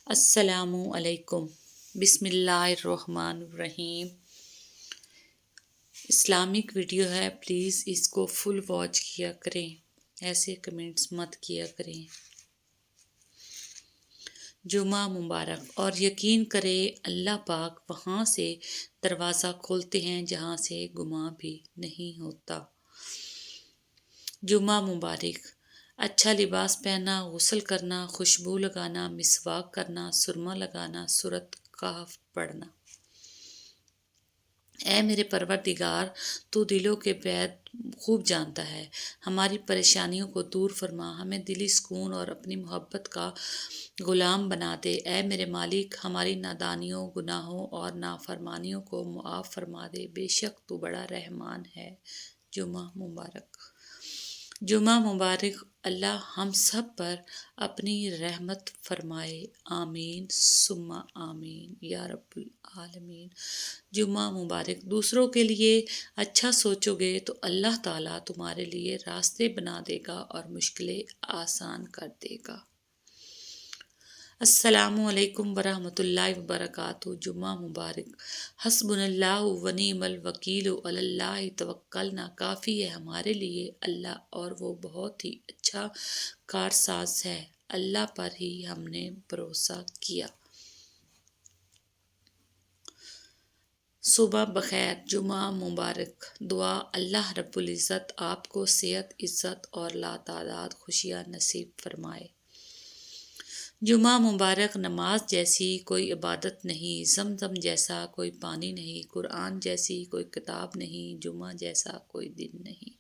السلام علیکم۔ بسم اللہ الرحمن الرحیم۔ اسلامک ویڈیو ہے، پلیز اس کو فل واچ کیا کریں، ایسے کمنٹس مت کیا کریں۔ جمعہ مبارک، اور یقین کریں اللہ پاک وہاں سے دروازہ کھولتے ہیں جہاں سے گماں بھی نہیں ہوتا۔ جمعہ مبارک، اچھا لباس پہننا، غسل کرنا، خوشبو لگانا، مسواک کرنا، سرما لگانا، سورۃ کہف پڑھنا۔ اے میرے پروردگار، تو دلوں کے بید خوب جانتا ہے، ہماری پریشانیوں کو دور فرما، ہمیں دلی سکون اور اپنی محبت کا غلام بنا دے۔ اے میرے مالک، ہماری نادانیوں، گناہوں اور نافرمانیوں کو معاف فرما دے، بے شک تو بڑا رحمان ہے۔ جمعہ مبارک۔ جمعہ مبارک، اللہ ہم سب پر اپنی رحمت فرمائے، آمین ثم آمین یا رب العالمین۔ جمعہ مبارک، دوسروں کے لیے اچھا سوچو گے تو اللہ تعالیٰ تمہارے لیے راستے بنا دے گا اور مشکلیں آسان کر دے گا۔ السلام علیکم ورحمۃ اللہ وبرکاتہ۔ جمعہ مبارک۔ حسبنا اللہ ونعم الوکیل، علی اللہ توکلنا، کافی ہے ہمارے لیے اللہ اور وہ بہت ہی اچھا کارساز ہے، اللہ پر ہی ہم نے بھروسہ کیا۔ صبح بخیر، جمعہ مبارک۔ دعا، اللہ رب العزت آپ کو صحت، عزت اور لاتعداد خوشیاں نصیب فرمائے۔ جمعہ مبارک، نماز جیسی کوئی عبادت نہیں، زمزم جیسا کوئی پانی نہیں، قرآن جیسی کوئی کتاب نہیں، جمعہ جیسا کوئی دن نہیں۔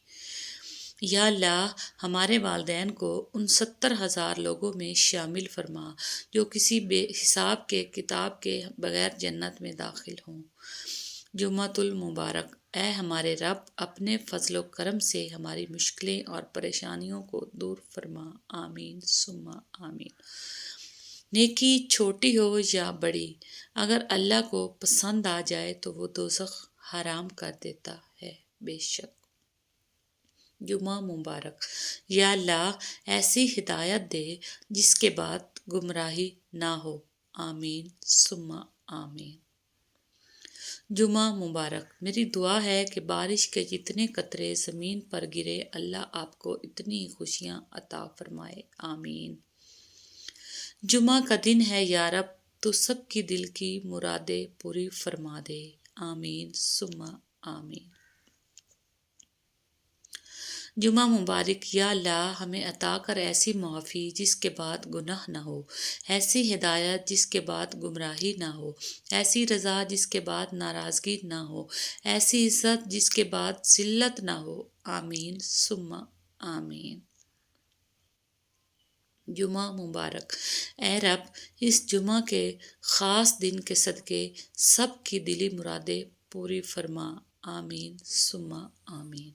یا اللہ، ہمارے والدین کو ان 70,000 لوگوں میں شامل فرما جو کسی بے حساب کے کتاب کے بغیر جنت میں داخل ہوں۔ جمعۃ المبارک، اے ہمارے رب، اپنے فضل و کرم سے ہماری مشکلیں اور پریشانیوں کو دور فرما، آمین ثم آمین۔ نیکی چھوٹی ہو یا بڑی، اگر اللہ کو پسند آ جائے تو وہ دوزخ حرام کر دیتا ہے، بے شک۔ جمعہ مبارک، یا اللہ ایسی ہدایت دے جس کے بعد گمراہی نہ ہو، آمین ثم آمین۔ جمعہ مبارک، میری دعا ہے کہ بارش کے جتنے قطرے زمین پر گرے اللہ آپ کو اتنی خوشیاں عطا فرمائے، آمین۔ جمعہ کا دن ہے یا رب، تو سب کی دل کی مرادیں پوری فرما دے، آمین ثم آمین۔ جمعہ مبارک، یا اللہ ہمیں عطا کر ایسی معافی جس کے بعد گناہ نہ ہو، ایسی ہدایت جس کے بعد گمراہی نہ ہو، ایسی رضا جس کے بعد ناراضگی نہ ہو، ایسی عزت جس کے بعد ذلت نہ ہو، آمین ثم آمین۔ جمعہ مبارک، اے رب، اس جمعہ کے خاص دن کے صدقے سب کی دلی مرادیں پوری فرما، آمین ثم آمین۔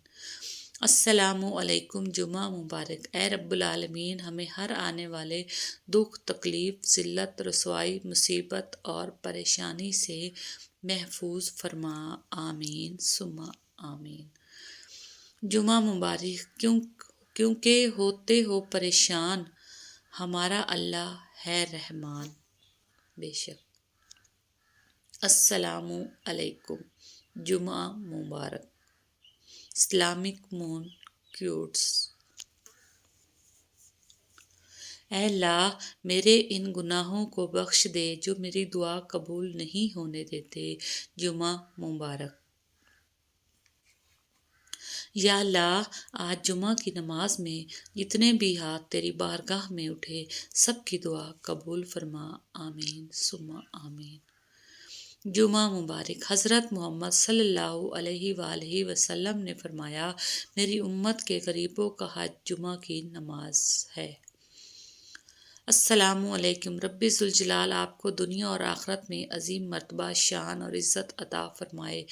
السلام علیکم، جمعہ مبارک۔ اے رب العالمین، ہمیں ہر آنے والے دکھ، تکلیف، ذلت، رسوائی، مصیبت اور پریشانی سے محفوظ فرما، آمین ثم آمین۔ جمعہ مبارک، کیونکہ ہوتے ہو پریشان، ہمارا اللہ ہے رحمان، بے شک۔ السلام علیکم، جمعہ مبارک۔ Islamic moon quotes. اے اللہ، میرے ان گناہوں کو بخش دے جو میری دعا قبول نہیں ہونے دیتے، جمعہ مبارک۔ یا اللہ، آج جمعہ کی نماز میں جتنے بھی ہاتھ تیری بارگاہ میں اٹھے سب کی دعا قبول فرما، آمین ثم آمین۔ جمعہ مبارک، حضرت محمد صلی اللہ علیہ وآلہ وسلم نے فرمایا، میری امت کے غریبوں کا حج جمعہ کی نماز ہے۔ السلام علیکم، رب ذوالجلال آپ کو دنیا اور آخرت میں عظیم مرتبہ، شان اور عزت عطا فرمائے،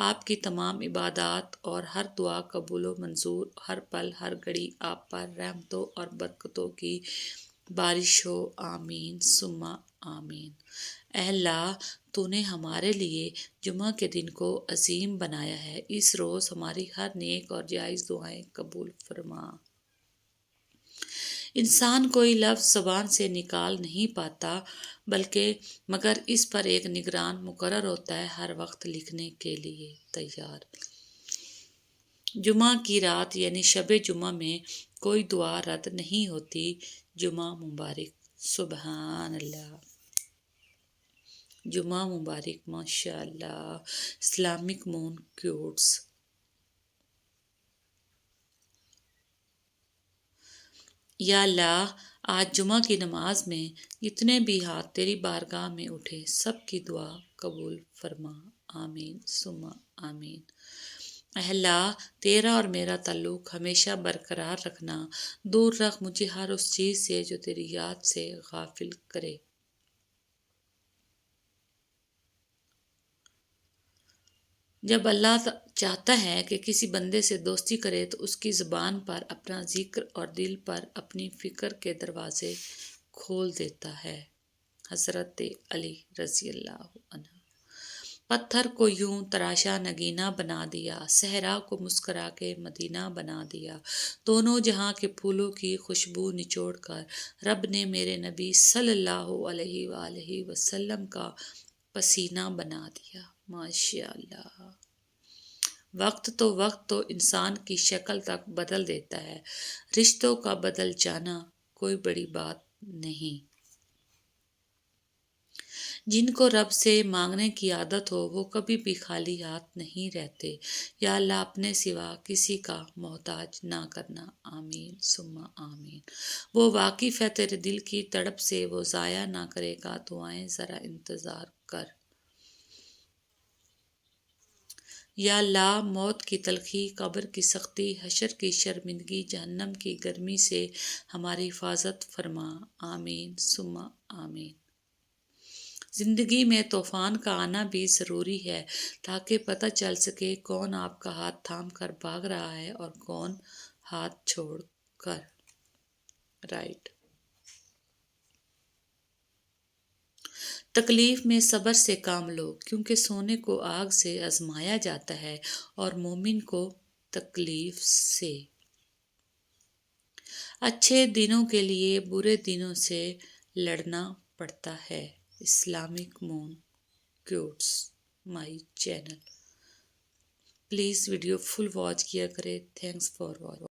آپ کی تمام عبادات اور ہر دعا قبول و منظور، ہر پل ہر گھڑی آپ پر رحمتوں اور برکتوں کی بارش ہو، آمین ثم آمین۔ اے اللہ، تو نے ہمارے لیے جمعہ کے دن کو عظیم بنایا ہے، اس روز ہماری ہر نیک اور جائز دعائیں قبول فرما۔ انسان کوئی لفظ زبان سے نکال نہیں پاتا بلکہ مگر اس پر ایک نگران مقرر ہوتا ہے ہر وقت لکھنے کے لیے تیار۔ جمعہ کی رات یعنی شب جمعہ میں کوئی دعا رد نہیں ہوتی۔ جمعہ مبارک۔ سبحان اللہ۔ جمعہ مبارک۔ ماشاء اللہ۔ Islamic moon quotes. یا اللہ، آج جمعہ کی نماز میں جتنے بھی ہاتھ تیری بارگاہ میں اٹھے سب کی دعا قبول فرما۔ آمین ثم آمین۔ اے اللہ، تیرا اور میرا تعلق ہمیشہ برقرار رکھنا، دور رکھ مجھے ہر اس چیز سے جو تیری یاد سے غافل کرے۔ جب اللہ چاہتا ہے کہ کسی بندے سے دوستی کرے تو اس کی زبان پر اپنا ذکر اور دل پر اپنی فکر کے دروازے کھول دیتا ہے۔ حضرت علی رضی اللہ عنہ۔ پتھر کو یوں تراشا نگینہ بنا دیا، صحرا کو مسکرا کے مدینہ بنا دیا، دونوں جہاں کے پھولوں کی خوشبو نچوڑ کر رب نے میرے نبی صلی اللہ علیہ وآلہ وسلم کا پسینہ بنا دیا۔ ماشاء اللہ۔ وقت تو انسان کی شکل تک بدل دیتا ہے۔ رشتوں کا بدل جانا کوئی بڑی بات نہیں۔ جن کو رب سے مانگنے کی عادت ہو وہ کبھی بھی خالی ہاتھ نہیں رہتے۔ یا اللہ، اپنے سوا کسی کا محتاج نہ کرنا۔ آمین ثم آمین۔ وہ واقف ہے تیرے دل کی تڑپ سے، وہ ضائع نہ کرے گا دعائیں، ذرا انتظار کر۔ یا اللہ، موت کی تلخی، قبر کی سختی، حشر کی شرمندگی، جہنم کی گرمی سے ہماری حفاظت فرما۔ آمین ثم آمین۔ زندگی میں طوفان کا آنا بھی ضروری ہے تاکہ پتہ چل سکے کون آپ کا ہاتھ تھام کر بھاگ رہا ہے اور کون ہاتھ چھوڑ کر۔ رائٹ۔ تکلیف میں صبر سے کام لو، کیونکہ سونے کو آگ سے آزمایا جاتا ہے اور مومن کو تکلیف سے۔ اچھے دنوں کے لیے برے دنوں سے لڑنا پڑتا ہے۔ Islamic moon quotes my channel. Please video full watch کیا کرے۔ Thanks for watch.